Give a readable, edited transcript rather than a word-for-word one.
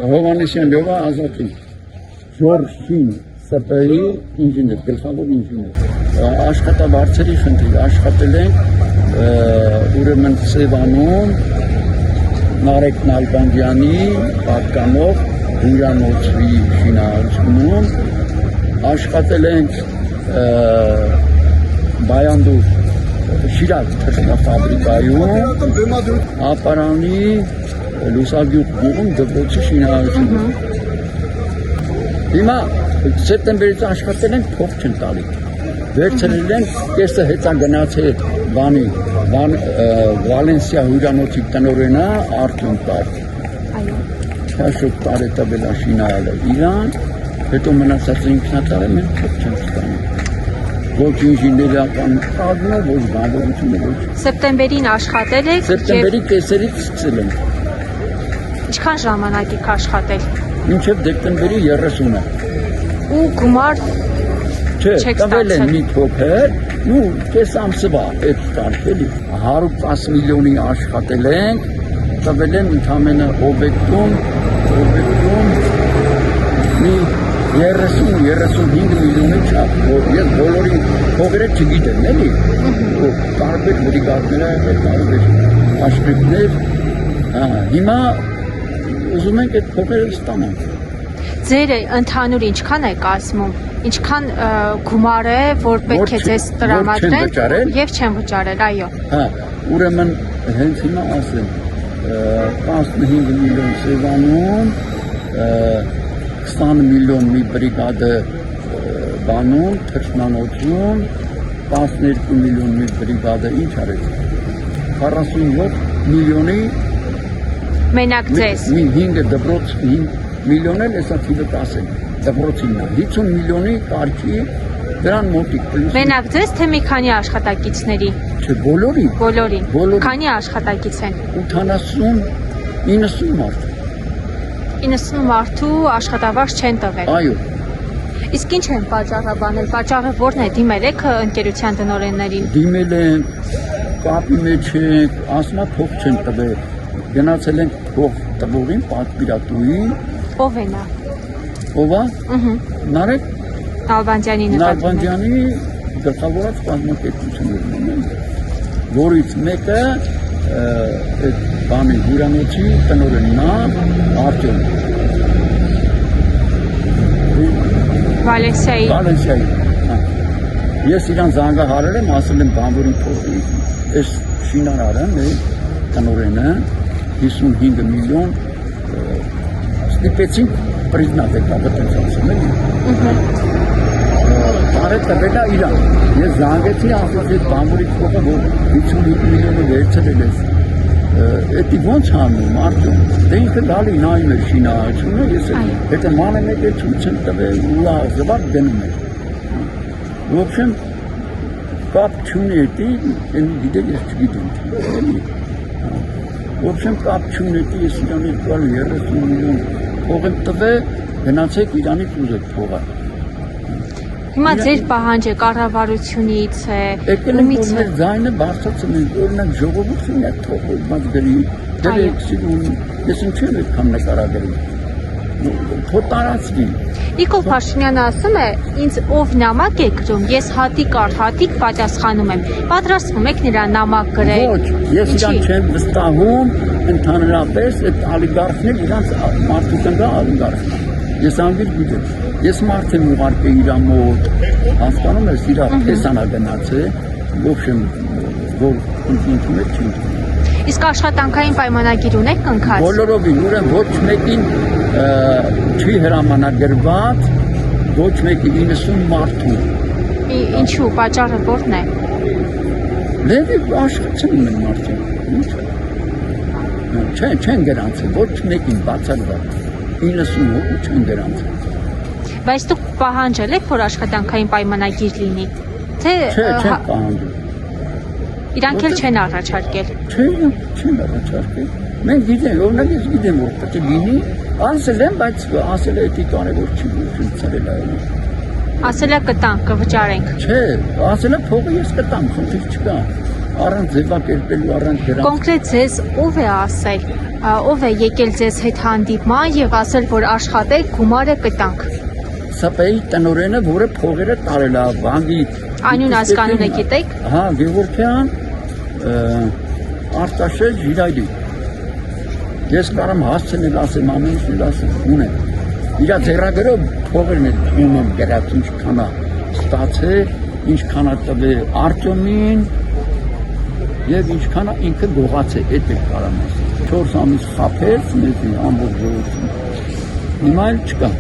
Հովհաննիսյան Լյովա Ազատին, Ժորժ Շին, ՍՊ-ի ինժեներ, գլխավոր ինժեներ։ Աշխատավարձերի խնդիր, աշխատել ենք ուրեմն Սևանում, Նարեկ Նալբանդյանի պատկանող հյուրանոցի շինարարությունում, աշխատել ենք Բայանդուր Շիրակ թշնաֆաբրիկայում, ապարանի Լուսագյուղ գյուղում դպրոցի շինարարությունում։ Հիմա սեպտեմբերից աշխատել ենք, փող չեն տալի։ Վերցրել ենք, կեսը հետա գնացել բանի, Վալենսիա հյուրանոցի տնօրենը Արտյոմ Տար։ Շաշոտ տարետաբելա շինարարը Իրան, հետո մնացած ինքնատարը մենք փող չեն ստանում։ Ոչ ինժեներական կազմը, ոչ բանվորությունը, ոչ։ Սեպտեմբերին աշխատել եք։ Սեպտեմբերի կեսերից սկսել ենք։ Ինչքան ժամանակ եք աշխատել։ Մինչև դեկտեմբերի 30-ը։ Ու գումար Չէ, տվել են մի փոքր, ու կես ամսվա հետ կարգելի։ 110 միլիոնի աշխատել ենք, տվել են ընդամենը օբյեկտում մի 30-35 միլիոնի չափ, որ ես բոլորի փողերը չգիտեմ, էլի։ Տարբեր բրիգադներ, տարբեր աշխարհներ, հիմա ուզում ենք այդ փողերը ստանանք։ Ձեր ընդհանուր ինչքան է կազմում, ինչքան գումար է, որ պետք է ձեզ տրամադրեն եւ չեն վճարել, այո։ Հա, ուրեմն հենց հիմա ասեմ, 15 միլիոն Սևանում, 20 միլիոն մի բրիգադը բանում, թշնանոցում, 12 միլիոն մի բրիգադը ինչ արեց, 47 միլիոնի մենակ ձեզ։ 5 դպրոց, 5 միլիոն էլ էսա թիվը 10 դպրոցինն է, 50 միլիոնի կարգի դրան մոտիկ։ Մենակ ձեզ, թե մի քանի աշխատակիցների։ Չէ, բոլորի։ Բոլորին։ Քանի աշխատակից են։ 80-90 մարդ։ 90 մարդու աշխատավարձ չեն տվել։ Այո։ Իսկ ինչ են պատճառաբանել, պատճառը ո՞րն է, դիմել եք ընկերության տնօրեններին։ Դիմել ենք, կապի մեջ ենք, ասма փող չեն տվել։ Գնացել ենք փող տվողին, պատվիրատուին։ Ով է նա։ Ով է։ Նարեկ Նալբանդյանի Նալբանդյանի գլխավորած կազմակերպություններն են, որից մեկը այդ բանի հյուրանոցի տնօրենն է Արտյոմ։ Վալենսիայի։ Ես իրան զանգահարել եմ, ասել եմ բանվորի փոխի, այս շինարարը, մեր տնօրենը 55 միլիոն ստիպեցինք պրիզնատ եկա վտենցացում էլի։ Տարետ տվելա իրան, ես զանգեցի ասած այդ բանվորի փոխը, որ 55 միլիոնը վերցրել ես, էդի ոնց հանում Արտյոմ, դե ինքը լալի նայում էր շինարարությունը, ես հետը մանեմ եք է ցույց եմ տվել, լավ զվարդ դնում էր։ В общем, կապ չունի էդի, գիտեք ես չգիտեմ, էլի։ В общем, կապ չունի էդի, ես իրանից 30 միլիոն փող եմ տվել, գնացեք իրանից ուզեք փողը։ Հիմա ձեր պահանջը կառավարությունից է, ումից է։ Ձայնը բարձրացնում են, օրինակ ժողովուրդն է թողել, բայց գրի, դրեք սիրուն, ես ինչ եմ այդքան նկարագրում, փոթարացվի։ Նիկոլ Փաշինյանը ասում է, ինձ ով նամակ է գրում, ես հատիկ առ հատիկ պատասխանում եմ, պատրաստվում եք նրա նամակ գրել։ Ոչ, ես իրան չեմ վստահում, ընդհանրապես այդ ալիգարխներ իրանց մարդու տնկա ալիգարխն է։ Ես անգիր գիտեմ, ես մարդ եմ ուղարկել իրա մոտ, հասկանում ես իրա տեսանա գնացել, ոբշեմ, որ ընդունքում եք չի ընդունում։ Իսկ աշխատանքային պայմանագիր ունեք կնքած։ Բոլորովին, ուրեմն ոչ մեկին չի հրամանագրված, ոչ մեկի 90 մարդու։ Ինչու, պատճառը ո՞րն է։ Լեվի աշխատում են մարդիկ, ինչ։ Չեն գրանցել, ոչ մեկին բացառված, 90 հոգու չեն գրանցել։ Բայց դուք պահանջել եք, որ աշխատանքային պայմանագիր լինի, թե։ Չէ, չեն պահանջել։ Իրանք էլ չեն առաջարկել։ Չեն առաջարկել։ Մենք գիտենք, օրինակ ես գիտեմ, որ պետք է լինի, ասել եմ, բայց ասել է էդի կարևոր չի, որ ցրել այլ։ Ասել է կտանք, կվճարենք։ Չէ, ասել է փողը ես կտամ, խնդիր չկա։ առանց ձևակերպելու, առանց դրանց Կոնկրետ ձեզ ով է ասել, ով է եկել ձեզ հետ հանդիպման եւ ասել, որ աշխատեք, գումարը կտանք։ ՍՊ-ի տնօրենը, որը փողերը տարել է բանկի Անուն ազգանունը գիտեք։ Հա, Գևորգյան Արտաշես Ժիրայրի։ Ես կարամ հասցնել ասեմ, ամեն ինչ ասեմ, ունեմ։ Իրա ձեռագրով փողերն ունեմ գրած, ինչքան է ստացել, ինչքան է տվել Արտյոմին եւ ինչքան է ինքը գողացել, այդ է կարամ ասել։ 4 ամիս խափեց մեզ ամբողջ ժողովրդին։ Հիմա էլ չկա։